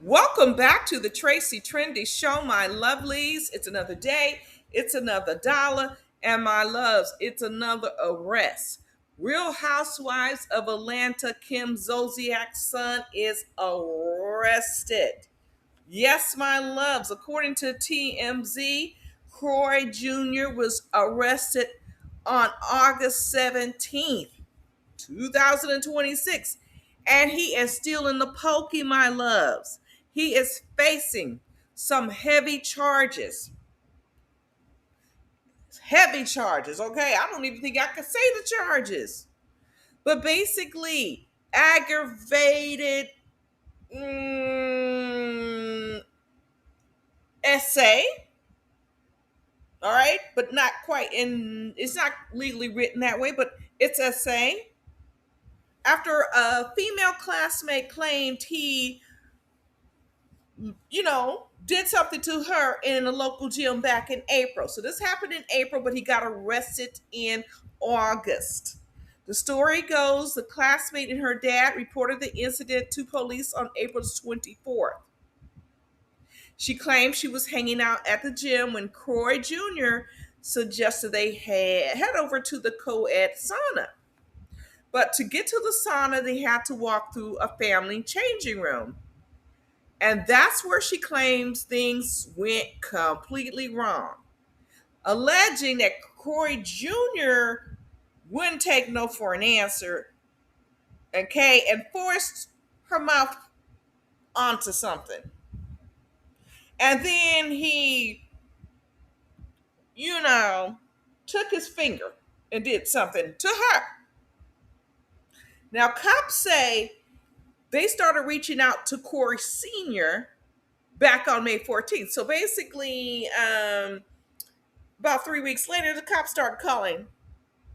Welcome back to the Tracy Trendy Show, my lovelies. It's another day, it's another dollar, and my loves, it's another arrest. Real Housewives of Atlanta, Kim Zolciak's son is arrested. Yes, my loves, according to TMZ, Kroy Jr. was arrested on August 17th. 2026. And he is still in the pokey, my loves. He is facing some heavy charges. Heavy charges, okay? I don't even think I can say the charges. But basically, aggravated mm, essay, all right? But not quite it's not legally written that way, but it's essay. After a female classmate claimed he did something to her in a local gym back in April. So this happened in April, but he got arrested in August. The story goes the classmate and her dad reported the incident to police on April 24th. She claimed she was hanging out at the gym when Kroy Jr. suggested they head over to the co-ed sauna. But to get to the sauna, they had to walk through a family changing room. And that's where she claims things went completely wrong, alleging that Kroy Jr. wouldn't take no for an answer, okay, and forced her mouth onto something. And then he, you know, took his finger and did something to her. Now, cops say they started reaching out to Corey Sr. back on May 14th. So basically, about 3 weeks later, the cops started calling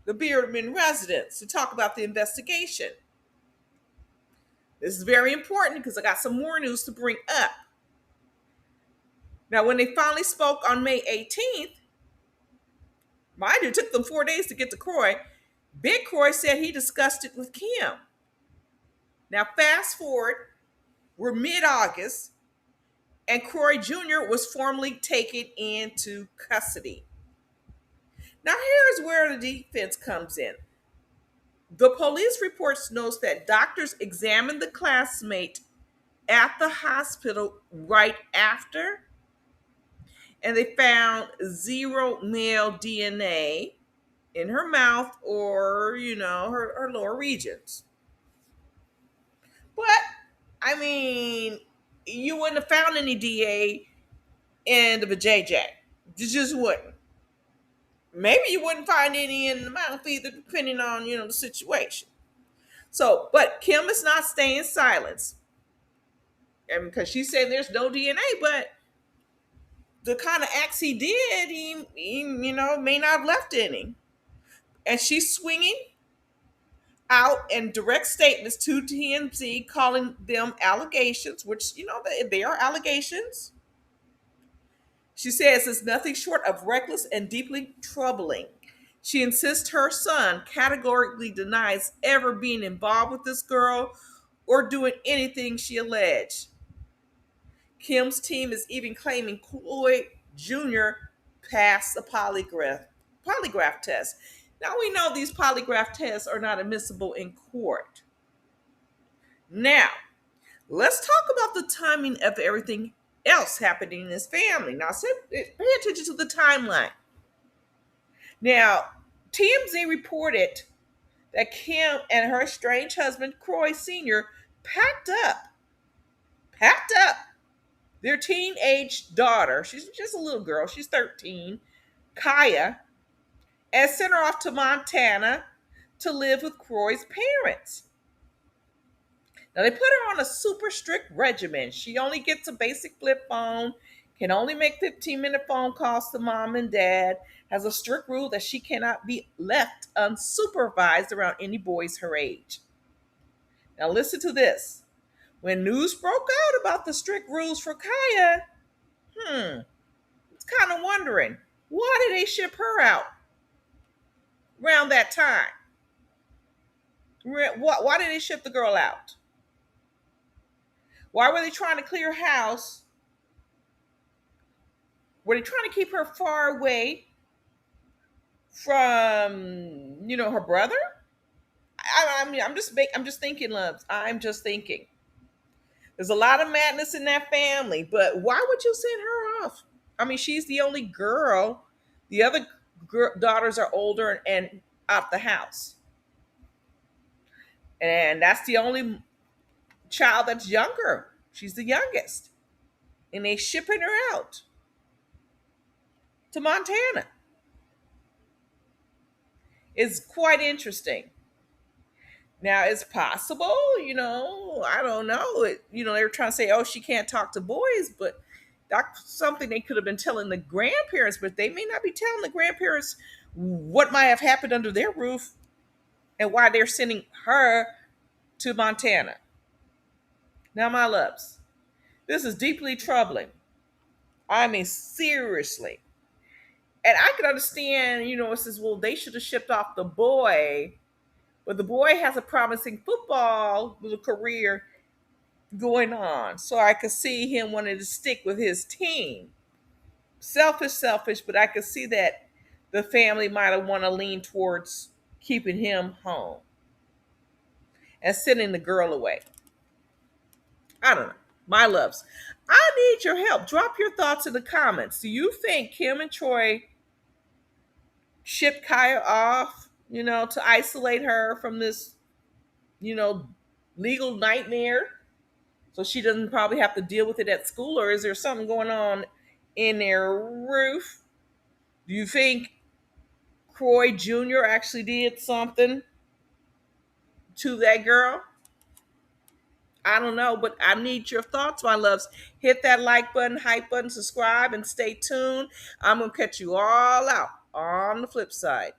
the Biermann residence to talk about the investigation. This is very important because I got some more news to bring up. Now, when they finally spoke on May 18th, mind you, it took them 4 days to get to Kroy. Big Kroy said he discussed it with Kim. Now, fast forward, we're mid August, and Kroy Jr. was formally taken into custody. Now, here's where the defense comes in. The police reports notes that doctors examined the classmate at the hospital right after, and they found zero male DNA in her mouth or, her lower regions. But, I mean, you wouldn't have found any DA in the vajayjay. You just wouldn't. Maybe you wouldn't find any in the mouth either, depending on, the situation. So, but Kim is not staying silent. And because she said there's no DNA, but the kind of acts he did, he may not have left any. And she's swinging out in direct statements to TMZ, calling them allegations, which, they are allegations. She says it's nothing short of reckless and deeply troubling. She insists her son categorically denies ever being involved with this girl or doing anything she alleged. Kim's team is even claiming Kroy Jr. passed the polygraph test. Now we know these polygraph tests are not admissible in court. Now, let's talk about the timing of everything else happening in this family. Now, pay attention to the timeline. Now, TMZ reported that Kim and her estranged husband, Kroy Sr., packed up their teenage daughter. She's just a little girl. She's 13, Kaia, and sent her off to Montana to live with Kroy's parents. Now, they put her on a super strict regimen. She only gets a basic flip phone, can only make 15-minute phone calls to mom and dad, has a strict rule that she cannot be left unsupervised around any boys her age. Now, listen to this. When news broke out about the strict rules for Kaia, it's kind of wondering, why did they ship her out around that time? Why did they ship the girl out? Why were they trying to clear house? Were they trying to keep her far away from, her brother? I mean, I'm just thinking, loves. I'm just thinking. There's a lot of madness in that family, but why would you send her off? I mean, she's the only girl. The other daughters are older and out the house, and that's the only child that's younger. She's the youngest, and they shipping her out to Montana. It's quite interesting. Now it's possible, I don't know. They were trying to say, oh, she can't talk to boys, but that's something they could have been telling the grandparents, but they may not be telling the grandparents what might have happened under their roof and why they're sending her to Montana. Now, my loves, this is deeply troubling. I mean, seriously. And I could understand, it says, well, they should have shipped off the boy, but the boy has a promising football little career going on. So I could see him wanting to stick with his team. Selfish, but I could see that the family might have want to lean towards keeping him home and sending the girl away. I don't know. My loves, I need your help. Drop your thoughts in the comments. Do you think Kim and Troy shipped Kaia off, to isolate her from this, you know, legal nightmare? So she doesn't probably have to deal with it at school, or is there something going on in their roof? Do you think Kroy Jr. actually did something to that girl? I don't know, but I need your thoughts, my loves. Hit that like button, hype button, subscribe, and stay tuned. I'm going to catch you all out on the flip side.